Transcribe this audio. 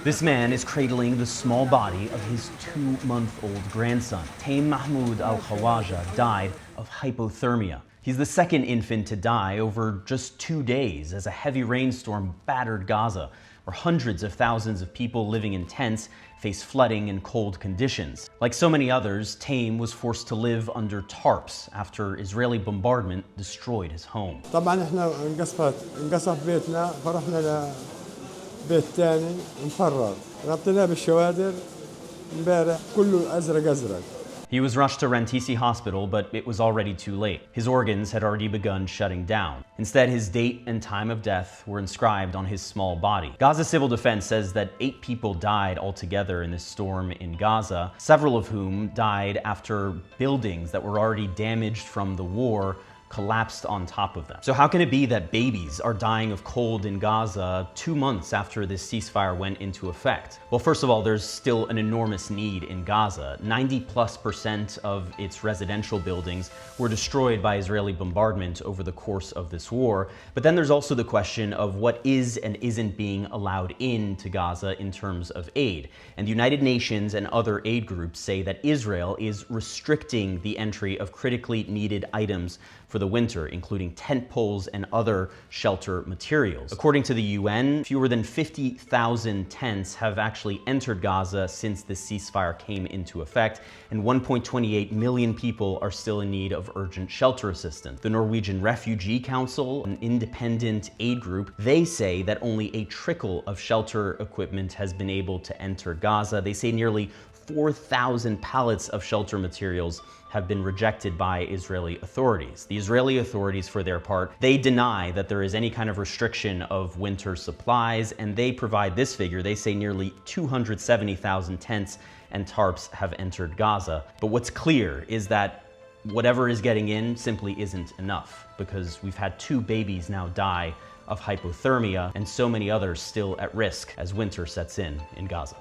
This man is cradling the small body of his 2-month-old grandson. Taim Mahmoud al-Khawaja died of hypothermia. He's the second infant to die over just 2 days as a heavy rainstorm battered Gaza, where hundreds of thousands of people living in tents face flooding and cold conditions. Like so many others, Taim was forced to live under tarps after Israeli bombardment destroyed his home. طبعا احنا انقصف بيتنا فرحنا لبيت ثاني مفرغ غطيناه بالشوادر امبارح كله ازرق ازرق. He was rushed to Rantisi Hospital, but it was already too late. His organs had already begun shutting down. Instead, his date and time of death were inscribed on his small body. Gaza Civil Defense says that 8 people died altogether in this storm in Gaza, several of whom died after buildings that were already damaged from the war collapsed on top of them. So how can it be that babies are dying of cold in Gaza 2 months after this ceasefire went into effect? Well, first of all, there's still an enormous need in Gaza. 90+% of its residential buildings were destroyed by Israeli bombardment over the course of this war. But then there's also the question of what is and isn't being allowed into Gaza in terms of aid. And the United Nations and other aid groups say that Israel is restricting the entry of critically needed items for the winter, including tent poles and other shelter materials. According to the UN, fewer than 50,000 tents have actually entered Gaza since the ceasefire came into effect, and 1.28 million people are still in need of urgent shelter assistance. The Norwegian Refugee Council, an independent aid group, they say that only a trickle of shelter equipment has been able to enter Gaza. They say nearly 4,000 pallets of shelter materials have been rejected by Israeli authorities. The Israeli authorities, for their part, they deny that there is any kind of restriction of winter supplies, and they provide this figure. They say nearly 270,000 tents and tarps have entered Gaza. But what's clear is that whatever is getting in simply isn't enough, because we've had 2 babies now die of hypothermia and so many others still at risk as winter sets in Gaza.